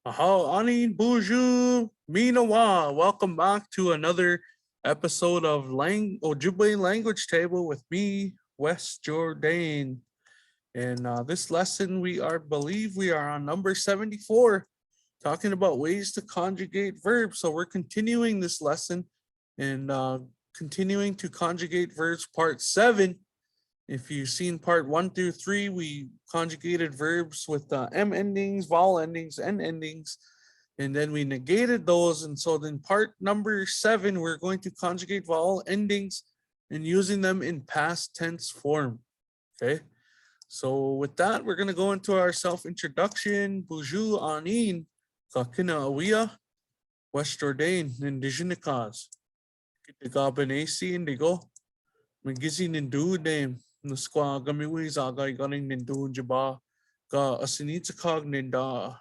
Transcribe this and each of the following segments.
Ahau anin bonjour, minawa. Welcome back to another episode of Ojibwe Language Table with me, Wes Jourdain. And this lesson, believe we are on number 74, talking about ways to conjugate verbs. So we're continuing this lesson and continuing to conjugate verbs part 7. If you've seen part 1 through 3, we conjugated verbs with M endings, vowel endings, N endings, and then we negated those. And so then part number 7, we're going to conjugate vowel endings and using them in past tense form. Okay. So with that, we're going to go into our self-introduction. Bonjour, Anin, Kakina Awia, Wes Jourdain, Indigenicas. Kitigabanesi Indigo, Magizi Nindu name. Nuskwa gamiwi zagay galing nindu jaba ga asinitsa ninda.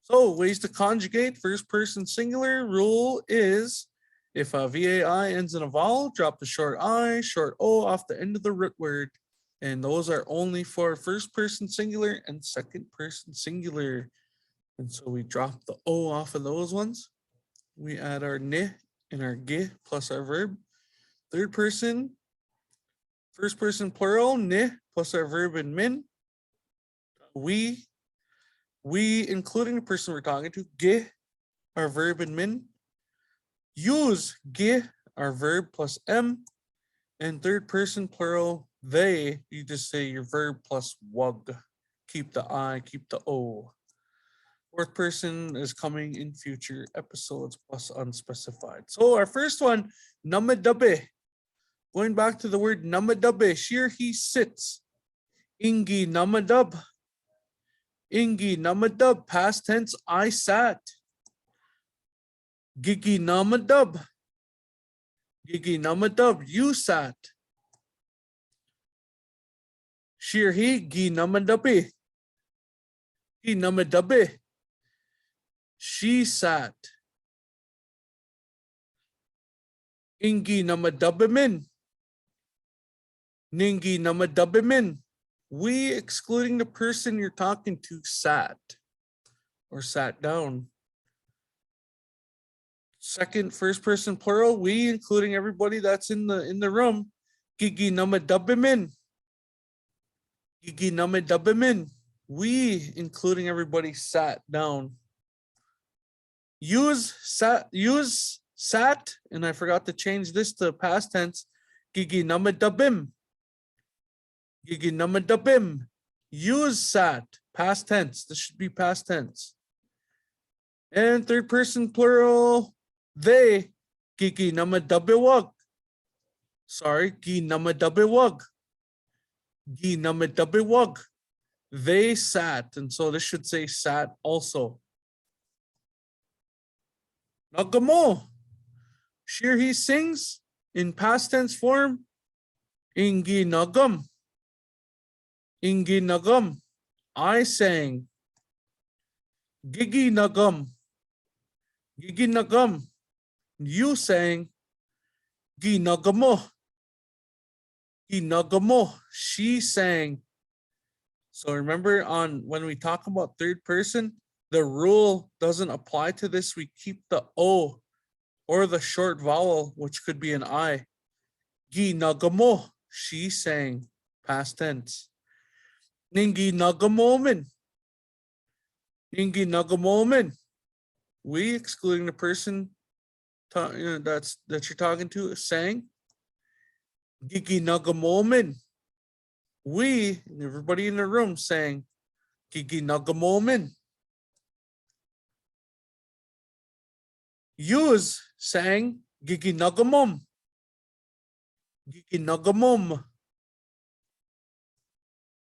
So ways to conjugate first person singular. Rule is if a VAI ends in a vowel, drop the short I, short O off the end of the root word. And those are only for first person singular and second person singular. And so we drop the O off of those ones. We add our ni and our ge plus our verb. Third person, first person plural, ni plus our verb in min. We including the person we're talking to, ge, our verb in min. Use ge, our verb plus m. And third person plural, they, you just say your verb plus wug. Keep the I, keep the O. Fourth person is coming in future episodes plus unspecified. So our first one, namadabe. Going back to the word namadabe, she or he sits. Ingi namadub. Ingi namadub, past tense, I sat. Gigi namadub. Gigi namadub, you sat. She or he, gi namadabe. Gi namadabe. She sat. Ingi namadabemin. Ningi namadabemin. We, excluding the person you're talking to, sat or sat down. Second, first person plural, we, including everybody that's in the room. Gigi namadabemin. Gigi namadabemin. We, including everybody, sat down. Use sat, and I forgot to change this to past tense. Gigi namadabim. Gigi namadabim. Use sat, past tense. This should be past tense. And third person plural, they. Gigi namadabiwag. Sorry, gi namadabiwag. Gi namadabiwag. They sat, and so this should say sat also. Nagamo. She or he sings in past tense form. Ingi nagam. Ingi nagam. I sang. Gigi nagam. Gigi nagam. You sang. Gi nagamo. Gi nagamo. She sang. So remember when we talk about third person, the rule doesn't apply to this. We keep the O or the short vowel, which could be an I. Gi nagamo, she sang, past tense. Ningi nagamomin. Ningi nagamomin. We, excluding the person that you're talking to, sang. Gigi nagamomin. We, everybody in the room, sang. Gigi nagamomin. Use sang Gigi nagamom. Gigi nagamom.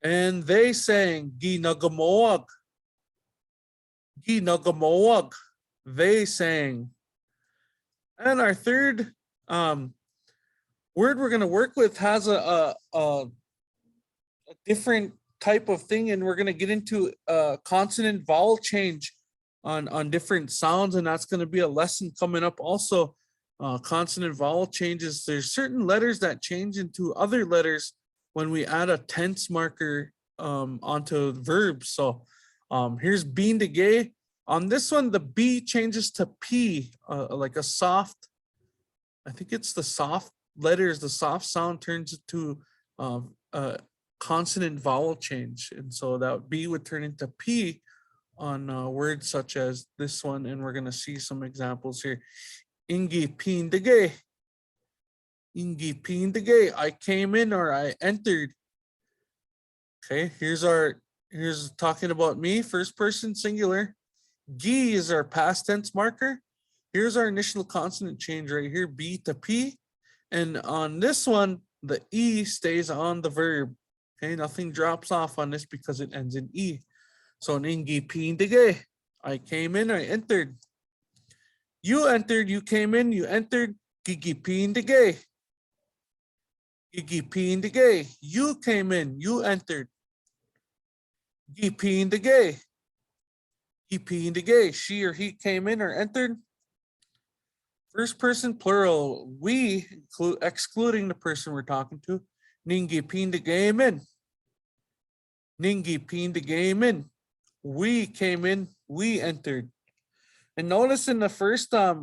And they sang Gi nagamoag. Gi nagamoag. They sang. And our third word we're going to work with has a different type of thing, and we're going to get into a consonant vowel change on different sounds, and that's going to be a lesson coming up also. Consonant vowel changes. There's certain letters that change into other letters when we add a tense marker onto verbs. So here's being the gay. On this one, the B changes to P, like a soft, I think it's the soft letters, the soft sound turns into a consonant vowel change. And so that B would turn into P on words such as this one. And we're going to see some examples here. Ingi pindige. Ingi pindige. I came in or I entered. Okay, here's talking about me, first person singular. Gi is our past tense marker. Here's our initial consonant change right here, B to P. And on this one, the E stays on the verb. Okay, nothing drops off on this because it ends in E. So ningi pindige. I came in, I entered. You entered, you came in, you entered. Gigi pindige. Gigi pindige. You came in, you entered. Gi pindige. He pindige. She or he came in or entered. First person plural, we, excluding the person we're talking to. Ningi pindige in. Ningi pindige in. We came in, we entered. And notice in the first, I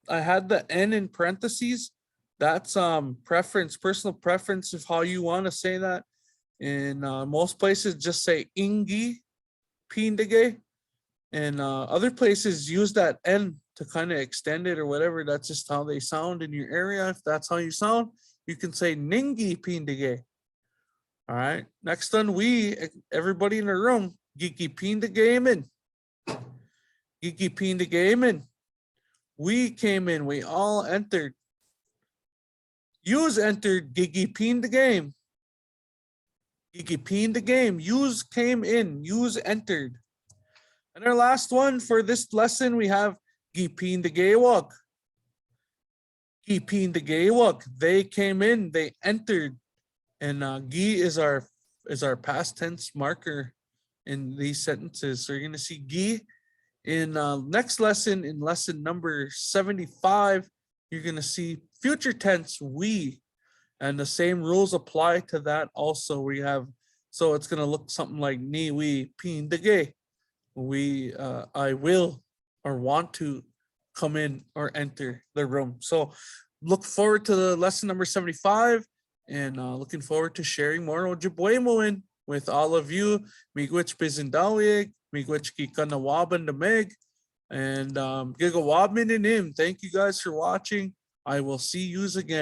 had the N in parentheses. That's preference, personal preference of how you want to say that. In most places, just say ingi pindige. And other places use that N to kind of extend it or whatever. That's just how they sound in your area. If that's how you sound, you can say ningi pindige. All right. Next one, we, everybody in the room, gigi pindige in. Gigi pindige in. We came in. We all entered. Yous entered. Gigi pindige. Gigi pindige. Yous came in. Yous entered. And our last one for this lesson, we have gipindigewag. Gipindigewag. They came in, they entered. And gi is our past tense marker in these sentences. So you're gonna see gi in next lesson, in lesson number 75, you're gonna see future tense we. And the same rules apply to that also. We have, so it's gonna look something like ni we pindige. We I will or want to come in or enter the room. So look forward to the lesson number 75 and looking forward to sharing more Ojibwe moin with all of you. Miigwech bizindawig, miigwech kikanawaban dameg, and gigawabmin in him. Thank you guys for watching. I will see yous again.